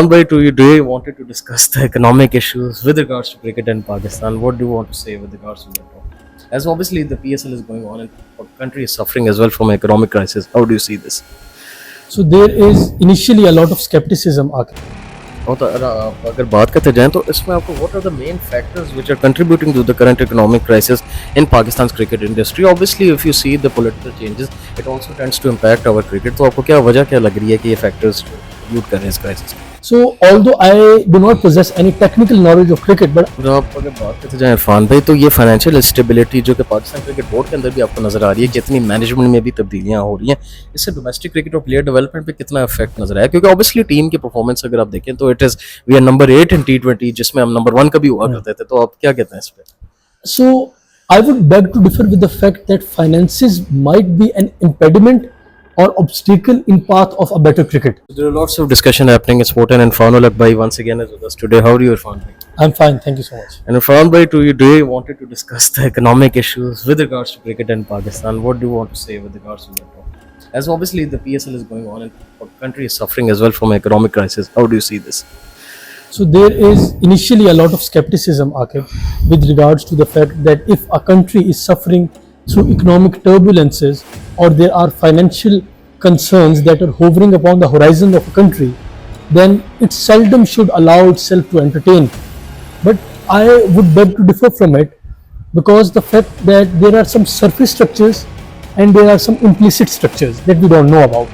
By today, wanted to discuss the economic issues with regards to cricket in Pakistan. What do you want to say with regards to that topic? As obviously the PSL is going on and the country is suffering as well from economic crisis. How do you see this? So there is initially a lot of skepticism. और तो अगर बात करते जाएं तो इसमें आपको what are the main factors which are contributing to the current economic crisis in Pakistan's cricket industry? Obviously, if you see the political changes, it also tends to impact our cricket. तो आपको क्या वजह क्या लग रही है कि ये factors contribute कर रहे हैं इस crisis में? So although I do not possess any technical knowledge of cricket, but और आप अगर बात करते जाएं इरफान भाई तो ये फाइनेंशियल स्टेबिलिटी जो कि पाकिस्तान क्रिकेट बोर्ड के अंदर भी आपको नजर आ रही है, कितनी मैनेजमेंट में भी तब्दीलियां हो रही हैं, इससे डोमेस्टिक क्रिकेट और प्लेयर डेवलपमेंट पे कितना इफेक्ट नजर आया? क्योंकि ऑब्वियसली टीम की परफॉर्मेंस अगर आप देखें तो it is we are number 8 in T20 जिसमें हम नंबर 1 कभी हुआ करते थे, तो आप क्या कहते हैं इस पे? so I would beg to differ with the fact that finances might be an impediment or obstacle in path of a better cricket. There are lots of discussion happening in sport, and Irfan Ulak bhai once again is with us today. How are you, Irfan bhai? I'm fine, thank you so much. And Irfan bhai, today wanted to discuss the economic issues with regards to cricket in Pakistan. What do you want to say with regards to that topic? As obviously the PSL is going on and the country is suffering as well from economic crisis. How do you see this? So there is initially a lot of skepticism, Akib, with regards to the fact that if a country is suffering through economic turbulences or there are financial concerns that are hovering upon the horizon of a country, then it seldom should allow itself to entertain. But I would beg to differ from it because the fact that there are some surface structures and there are some implicit structures that we don't know about.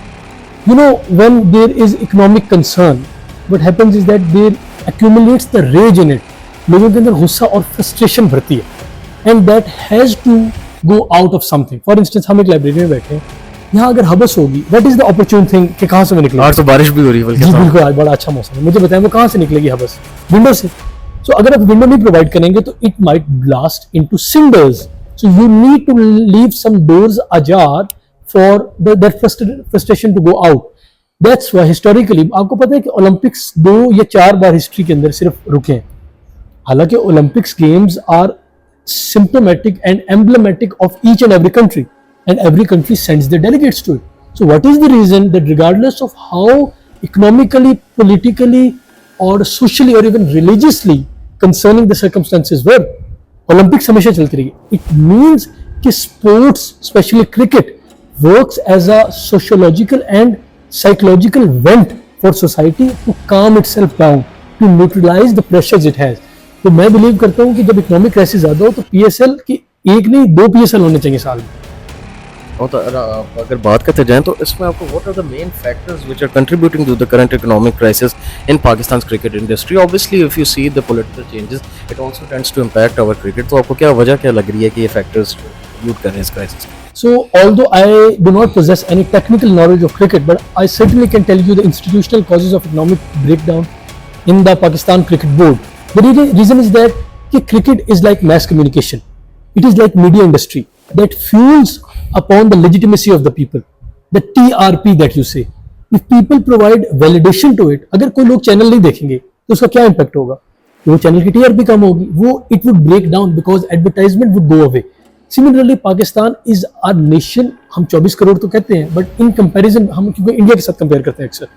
You know, when there is economic concern, what happens is that there accumulates the rage in it. लोगों के अंदर गुस्सा और frustration भरती है and that has to go out of something. For instance, हम एक library में बैठे हैं, यहाँ अगर हबस होगी, what is the opportune thing कि कहाँ से वो निकलेगी? आज तो बारिश भी हो रही है बल्कि जी बिल्कुल, आज बड़ा अच्छा मौसम है। मुझे बताएं वो कहाँ से निकलेगी हबस? विंडो से। So अगर आप विंडो नहीं प्रोवाइड करेंगे तो it might blast into cinders. So you need to leave some doors ajar for that frustration to go out. That's why historically आपको पता है कि ओलंपिक्स 2 या 4 बार हिस्ट्री के अंदर सिर्फ रुके हैं। हालांकि Olympics games are symptomatic and emblematic of each and every country, and every country sends their delegates to it. So what is the reason that regardless of how economically, politically or socially or even religiously concerning the circumstances were, Olympics हमेशा चलती रही? It means कि sports, especially cricket, works as a sociological and psychological vent for society to calm itself down, to neutralize the pressures it has. तो मैं believe करता हूँ कि जब इकोनॉमिक क्राइसिस ज्यादा हो तो पीएसएल की एक नहीं 2 पीएसएल होने चाहिए साल में। और तो अगर बात करते जाएं तो इसमें आपको what are the main factors which are contributing to the current economic crisis in Pakistan's cricket industry? Obviously, if you see the political changes, it also tends to impact our cricket. तो आपको क्या वजह क्या लग रही है कि ये factors contribute कर रहे हैं इस crisis में? So although I do not possess any technical knowledge of cricket, but I certainly can tell you the institutional causes of economic breakdown in the Pakistan Cricket Board. The reason is that cricket is like mass communication. It is like media industry that fuels upon the legitimacy of the people. The TRP that you say. If people provide validation to it, अगर कोई लोग channel नहीं देखेंगे तो उसका क्या impact होगा? वो चैनल की TRP कम होगी, वो it would break down because advertisement would go away. Similarly, Pakistan is our nation. हम 24 करोड़ तो कहते हैं, but in comparison हम क्योंकि इंडिया के साथ कंपेयर करते हैं अक्सर,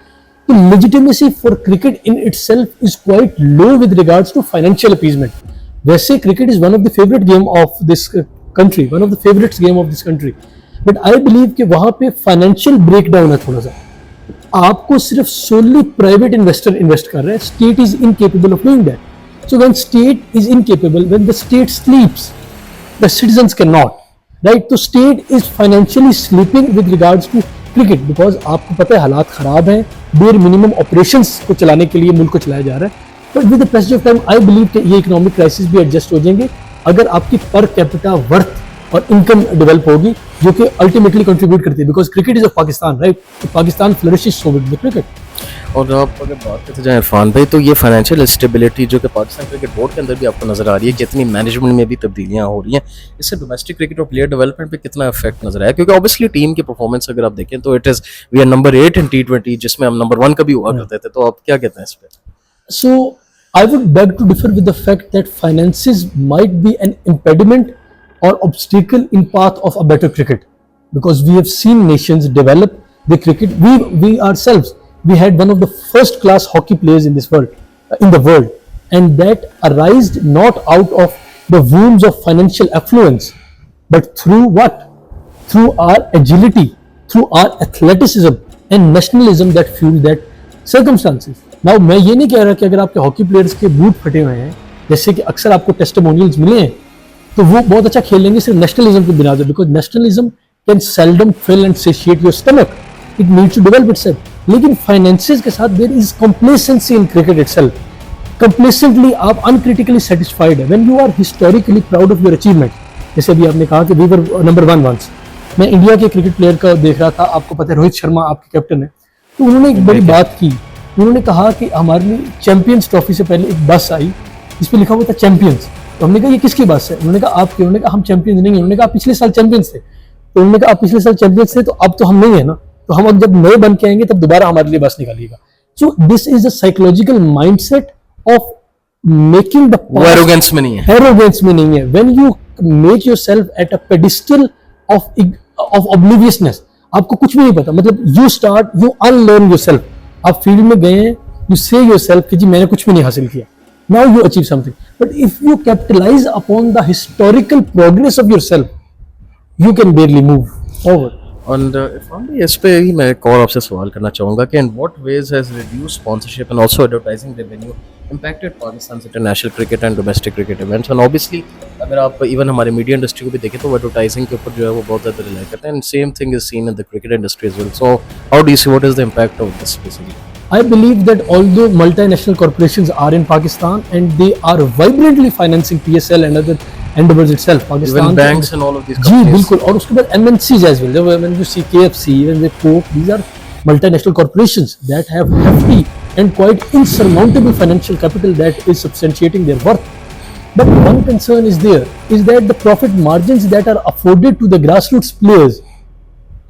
the legitimacy for cricket in itself is quite low with regards to financial appeasement. वैसे cricket is one of the favorite game of this country, one of the favorites game of this country. But I believe कि वहाँ पे financial breakdown है थोड़ा सा। आपको सिर्फ solely private investor invest कर रहा है, state is incapable of doing that. So when state is incapable, when the state sleeps, the citizens cannot, right? तो state is financially sleeping with regards to cricket because आपको पता है हालात खराब हैं, बेर मिनिमम ऑपरेशंस को चलाने के लिए मुल्क को चलाया जा रहा है। But with the passage of time I believe कि ये इकोनॉमिक क्राइसिस भी एडजस्ट हो जाएंगे अगर आपकी पर कैपिटा वर्थ और इनकम डेवलप होगी, जो कि अल्टीमेटली कंट्रीब्यूट करती है because cricket is of Pakistan, right? तो Pakistan flourishes so with the cricket. और आप अगर बात करते जाएं इरफान भाई तो ये फाइनेंशियल स्टेबिलिटी जो कि पाकिस्तान क्रिकेट बोर्ड के अंदर भी आपको नजर आ रही है, कितनी मैनेजमेंट में भी तब्दीलियां हो रही हैं, इससे डोमेस्टिक क्रिकेट और प्लेयर डेवलपमेंट पे कितना इफेक्ट नजर आया? क्योंकि ऑब्वियसली टीम की परफॉर्मेंस अगर आप देखें तो it is we are number 8 in T20 जिसमें हम नंबर 1 कभी हुआ करते थे, तो आप क्या कहते हैं इस पे? So I would beg to differ with the fact that finances might be an impediment or obstacle in path of a better cricket, because we have seen nations develop the cricket. We ourselves we had one of the first class hockey players in this world, in the world, and that arised not out of the wombs of financial affluence, but through what? Through our agility, through our athleticism and nationalism that fueled that circumstances. Now मैं ये नहीं कह रहा कि अगर आपके hockey players के boot फटे हुए हैं, जैसे कि अक्सर आपको टेस्टिमोनियल्स मिले हैं, तो वो बहुत अच्छा खेल लेंगे सिर्फ नेशनलिज्म की बिना पे, because nationalism can seldom fill and satiate your stomach, it needs to develop itself. लेकिन फाइनेंसेस के साथ there is complacency in cricket itself. Complacently आप अनक्रिटिकली सेटिस्फाइड है when you are historically proud of your achievement. जैसे अभी आपने कहा कि वी वर नंबर 1 वंस. मैं इंडिया के क्रिकेट प्लेयर का देख रहा था, आपको पता है रोहित शर्मा आपके कैप्टन है, तो उन्होंने एक बड़ी बात की. उन्होंने कहा कि हमारे लिए चैंपियंस ट्रॉफी से पहले एक बस आई, इस पे लिखा हुआ था चैंपियंस. तो हमने कहा ये किसकी बस है? उन्होंने कहा आपकी. उन्होंने कहा हम चैंपियंस नहीं है. उन्होंने कहा आप पिछले साल चैंपियंस थे. तो उन्होंने कहा आप पिछले साल चैंपियंस थे, तो अब तो हम नहीं है ना, तो हम अब जब नए बन के आएंगे तब दोबारा हमारे लिए बस निकालिएगा. So this is a psychological mindset of making the arrogance में नहीं है, एरोगेंस में नहीं है. When you make yourself at a pedestal of obliviousness, आपको कुछ भी नहीं पता, मतलब यू अनलर्न योरसेल्फ. आप फील्ड में गए हैं, यू से योरसेल्फ कि जी मैंने कुछ भी नहीं हासिल किया. Now you achieve something, but if you capitalize upon the historical progress of yourself, you can barely move forward. And if only इस पे ही मैं एक और आपसे सवाल करना चाहूँगा कि in what ways has reduced sponsorship and also advertising revenue impacted Pakistan's international cricket and domestic cricket events? And obviously अगर आप even हमारे मीडिया इंडस्ट्री को भी देखें तो एडवर्टाइजिंग के ऊपर जो है वो बहुत ज़्यादा रिलाई करते हैं, and same thing is seen in the cricket industry as well. So how do you see, what is the impact of this basically? I believe that although multinational corporations are in Pakistan and they are vibrantly financing PSL and other endeavors itself, Pakistan Even banks and all of these ji companies. बिल्कुल. और उसके बाद MNCs as well. When you see KFC, when they Coke, these are multinational corporations that have hefty and quite insurmountable financial capital that is substantiating their worth. But one concern is there, is that the profit margins that are afforded to the grassroots players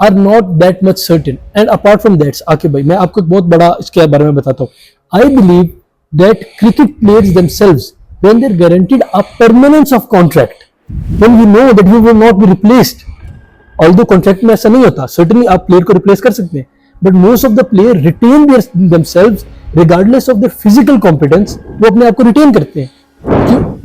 are not that much certain. And apart from that, आके भाई मैं आपको एक बहुत बड़ा इसके बारे में बताता हूँ. I believe that cricket players themselves, when they're guaranteed a permanence of contract, when you know that you will not be replaced, although contract में ऐसा नहीं होता, certainly आप player को replace कर सकते हैं, but most of the player retain themselves regardless of their physical competence. वो अपने आप को retain करते हैं.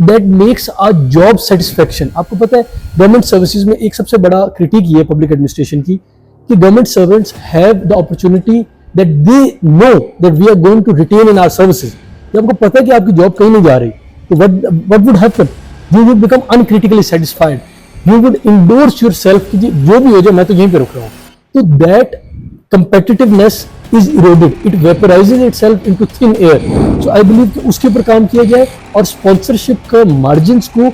That makes a job satisfaction. आपको पता है गवर्नमेंट सर्विसेज में एक सबसे बड़ा क्रिटिक ये है पब्लिक एडमिनिस्ट्रेशन की कि government servants have the opportunity that they know that we are going to retain in our services. जब आपको पता है कि आपकी जॉब कहीं नहीं जा रही, तो what would happen? You would become uncritically satisfied. You would endorse yourself कि जो भी हो जाए मैं तो यहीं पे रुक रहा हूँ. तो that competitiveness is eroded, it vaporizes itself into thin air. So I believe कि उसके ऊपर काम किया जाए और sponsorship का margins को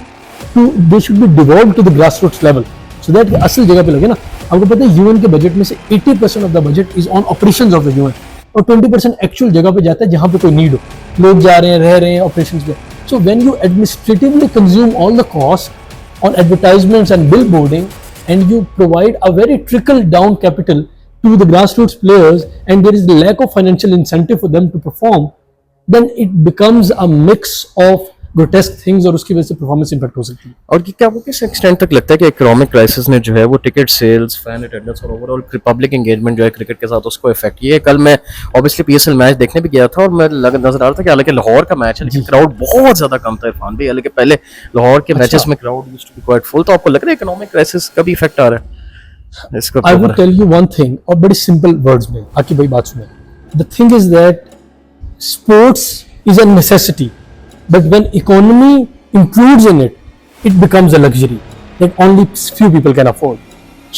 they should be devolved to the grassroots level so that असल जगह पे लगे ना. आपको पता है UN के बजट में से 80% of the budget is on operations of the UN और 20% actual जगह पे जाता है जहाँ पे कोई need हो, लोग जा रहे हैं, रह रहे हैं operations पे. So when you administratively consume all the costs on advertisements and billboarding and you provide a very trickle down capital to the grassroots players and there is the lack of financial incentive for them to perform, then it becomes a mix of grotesque things और उसकी वजह से performance impact हो सकती है. और क्या आपको किस एक्सटेंट तक लगता है कि इकोनॉमिक क्राइसिस ने जो है वो टिकट सेल्स, फैन अटेंडेंस और ओवरऑल पब्लिक एंगेजमेंट जो है क्रिकेट के साथ उसको इफेक्ट किया है? कल मैं ऑब्वियसली PSL मैच देखने भी गया था और मैं नजर आ रहा था कि हालांकि लाहौर का मैच है लेकिन क्राउड बहुत ज्यादा कम था इरफान भाई, हालांकि पहले लाहौर के मैचेस में crowd used to be quite full. तो आपको लग रहा है इकोनॉमिक क्राइसिस का भी इफेक्ट आ रहा है इसका? I would tell you one thing और बड़ी simple words में आकी भाई बात सुने. The thing is that sports is a necessity, but when economy intrudes in it, it becomes a luxury that only few people can afford.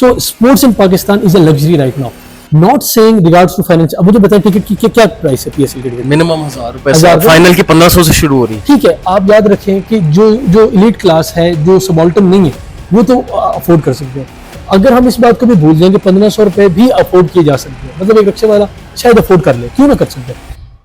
So sports in Pakistan is a luxury right now. Not saying regards to finance. अब मुझे बताएं ticket की क्या price है PSL के? Minimum 1000 रुपए, final की 1500 से शुरू हो रही है. ठीक है, आप याद रखें कि जो एलीट क्लास है, जो सबॉल्टन नहीं है, वो तो अफोर्ड कर सकते हैं. अगर हम इस बात को भी भूल जाएंगे 1500 रुपए भी अफोर्ड किए जा सकते हैं, मतलब एक रिक्शे वाला शायद अफोर्ड कर ले, क्यों ना कर सकते हैं.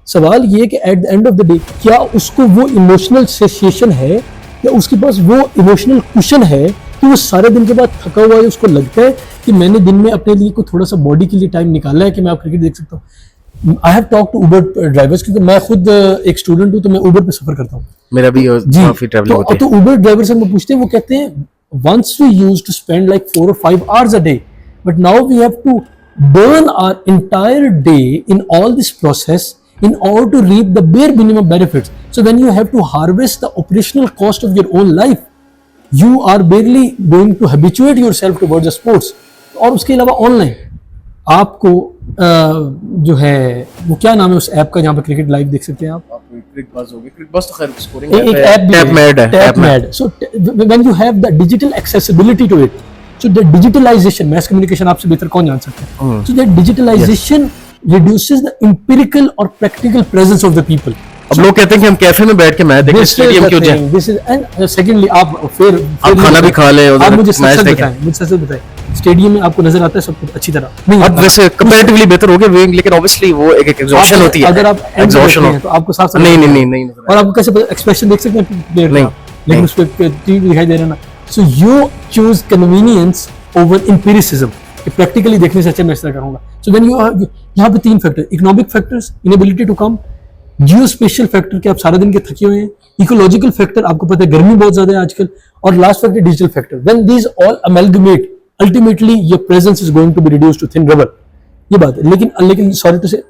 सवाल ये कि at the end of the day क्या उसको वो इमोशनल सेसिएशन है या उसके पास वो इमोशनल कुशन है कि वो सारे दिन के बाद थका हुआ है, उसको लगता है कि मैंने दिन में अपने लिए कोई थोड़ा सा बॉडी के लिए टाइम निकाला है कि मैं आप क्रिकेट देख सकता हूँ. I have talk to Uber drivers क्योंकि मैं खुद एक स्टूडेंट हूँ, तो मैं उबर पे सफर करता हूँ. मेरा भी काफी ट्रैवलिंग होती है. तो उबर ड्राइवर से हम पूछते हैं, वो कहते हैं once we used to spend like 4 or 5 hours a day, but now we have to burn our entire day in all this process in order to reap the bare minimum benefits. So when you have to harvest the operational cost of your own life, you are barely going to habituate yourself towards the sports. और उसके अलावा online आपको जो है वो क्या नाम है उस ऐप का जहाँ पे क्रिकेट लाइव देख सकते हैं आप? क्रिकेट बस तो खैर स्कोरिंग एक ऐप भी टैपमेड है, Tapmad. So when you have the digital accessibility to it, so the digitalization, mass communication आपसे बेहतर कौन जान सकता है? So that digitalization reduces the empirical or practical presence of the people. अब लोग कहते हैं कि हम कैफे में बैठ के मैच देखें, स्टेडियम क्यों जाएं? This is and secondly आप फिर खाना भी खा लें, आप मुझे मैच सच देखें. बताएं, मुझे सच बताएं, स्टेडियम में आपको नजर आता है सब कुछ अच्छी तरह? नहीं अब आता. वैसे कंपैरेटिवली बेहतर हो गया व्यूइंग, लेकिन ऑब्वियसली वो एक एग्जॉशन होती है. अगर आप एग्जॉशन हैं तो आपको साफ नहीं नहीं नहीं नहीं और आपको कैसे एक्सप्रेशन देख सकते हैं प्लेयर नहीं, का, लेकिन उस पे टीवी दिखाई दे रहा है ना. So you choose convenience over empiricism कि प्रैक्टिकली देखने से अच्छा मैं ऐसा करूंगा. सो व्हेन यू यहाँ पे तीन factor, economic factors, inability to come, geospatial factor कि आप सारा दिन के थके हुए हैं, इकोलॉजिकल फैक्टर आपको पता है गर्मी बहुत ज्यादा है आजकल, और last factor digital factor. When these all amalgamate ultimately your presence is going to be reduced to thin rubber. ये बात है. लेकिन सॉरी टू से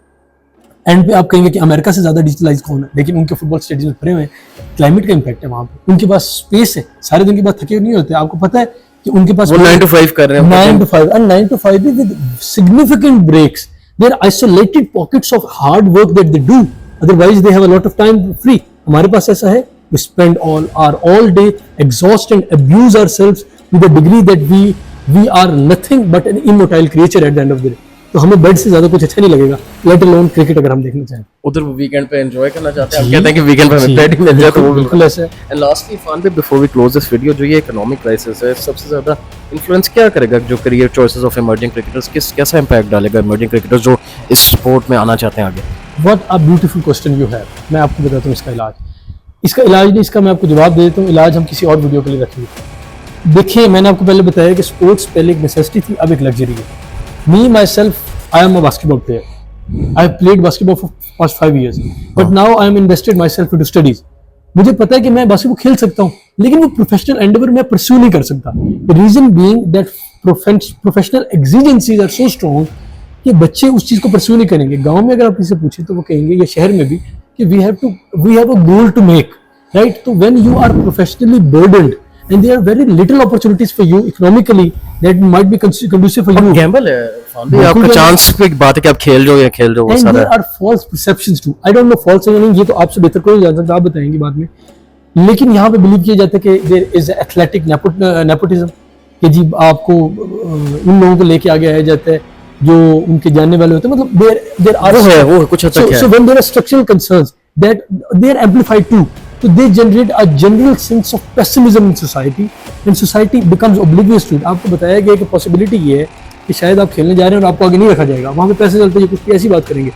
एंड पे आप कहेंगे कि अमेरिका से ज्यादा डिजिटलाइज कौन है, लेकिन उनके फुटबॉल स्टेडियम भरे हुए हैं. क्लाइमेट का इंपैक्ट है वहां पे, उनके पास स्पेस है, सारे दिन के बाद थके नहीं होते. आपको पता है कि उनके पास वो 9 to 5 कर रहे हैं. 9 to 5 and 9 to 5 with significant breaks. They are isolated pockets of hard work that they do. Otherwise, they have a lot of time free. हमारे पास ऐसा है, we spend all day, exhaust and abuse ourselves with a degree that we are nothing but an immortal creature at the end of the day. तो हमें bed से ज्यादा कुछ अच्छा नहीं लगेगा, लेट अलोन क्रिकेट अगर हम देखना चाहें. उधर वो वीकेंड पे एंजॉय करना चाहते हैं, हम कहते हैं कि वीकेंड पे हमें बेड मिल जाए तो वो बिल्कुल ऐसा है. एंड लास्टली फान पे before we close this video, जो ये इकोनॉमिक क्राइसिस है सबसे ज्यादा इन्फ्लुएंस क्या करेगा जो career choices of emerging cricketers, कैसा इंपैक्ट डालेगा इमर्जिंग क्रिकेटर्स जो इस स्पोर्ट में आना चाहते हैं आगे? What a beautiful question you have. मैं आपको बताता हूँ इसका इलाज नहीं, इसका मैं आपको जवाब दे देता हूँ. इलाज हम किसी और वीडियो के लिए रखेंगे. देखिए मैंने आपको पहले बताया कि स्पोर्ट्स पहले एक नेसेसिटी थी, अब एक लग्जरी है. Me myself I am a basketball player. I have played basketball for past 5 years. But now I am invested myself into studies. मुझे पता है कि मैं बास्केटबॉल खेल सकता हूँ, लेकिन वो प्रोफेशनल एंडेवर मैं परस्यू नहीं कर सकता. Reason being that professional exigencies are so strong कि बच्चे उस चीज को परस्यू नहीं करेंगे. गांव में अगर आप इसे पूछें तो वो कहेंगे, या शहर में भी, कि we have a goal to make, right. तो when you are professionally burdened and there are very little opportunities for you economically that might be conducive for you. Gamble है फान भी, आपका चांस पे बात है कि आप खेल रहे हो वो and सारा. there are false perceptions too. I don't know false है या नहीं, ये तो आपसे बेहतर कोई जान सकता, आप बताएंगे बाद में. लेकिन यहाँ पे बिलीव किया जाता है कि there is athletic nepotism, कि जी आपको उन लोगों को लेके आगे आया जाता है जो उनके जानने वाले होते हैं. मतलब there are वो है कुछ हद तक है. so when there are structural concerns that they are amplified too. So they generate a general sense of pessimism in society and society becomes oblivious to it. आपको बताया गया कि पॉसिबिलिटी ये है कि शायद आप खेलने जा रहे हैं और आपको आगे नहीं रखा जाएगा, वहाँ पे पैसे चलते हैं, कुछ ऐसी बात करेंगे,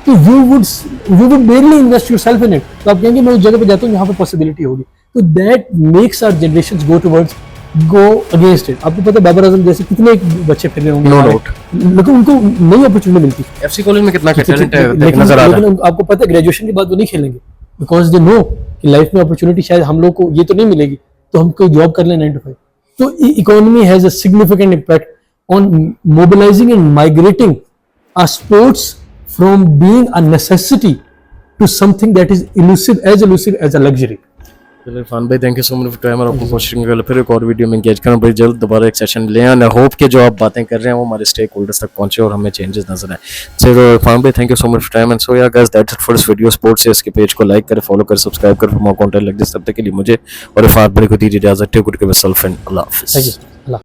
तो you would barely invest yourself in it. तो आप कहेंगे मैं उस जगह पे जाता हूँ जहाँ पे पॉसिबिलिटी होगी. तो that makes our generations go against it. आपको पता है बाबर आजम जैसे कितने बच्चे फिर रहे होंगे, नो डाउट, लेकिन उनको नई अपॉर्चुनिटी मिलती है. एफसी कॉलेज में कितना टैलेंट है लेकिन नजर आ रहा है. आपको पता है ग्रेजुएशन के बाद वो नहीं खेलेंगे, बिकॉज दे नो कि लाइफ में अपॉर्चुनिटी शायद हम लोग को ये तो नहीं मिलेगी, तो हम कोई जॉब कर लें 9 to 5. तो economy has a significant impact on mobilising and migrating a sports from being a necessity to something that is elusive as a luxury. Irfan भाई thank you so much for time, और आपको कोशिश करेंगे फिर एक और वीडियो में एंगेज करना बड़ी जल्द दोबारा एक सेशन लें. एंड आई होप कि जो आप बातें कर रहे हैं वो हमारे स्टेक होल्डर्स तक पहुंचे और हमें चेंजेस नजर आए. सो इरफान भाई thank you so much for time. And so yeah guys that's it for this video. Sports से इसके पेज को लाइक करें, फॉलो करें, सब्सक्राइब करें for more content like this. तब तक के लिए मुझे और इरफान भाई को दीजिए इजाजत. Take good care of yourself and अल्लाह हाफिज़. Thank you.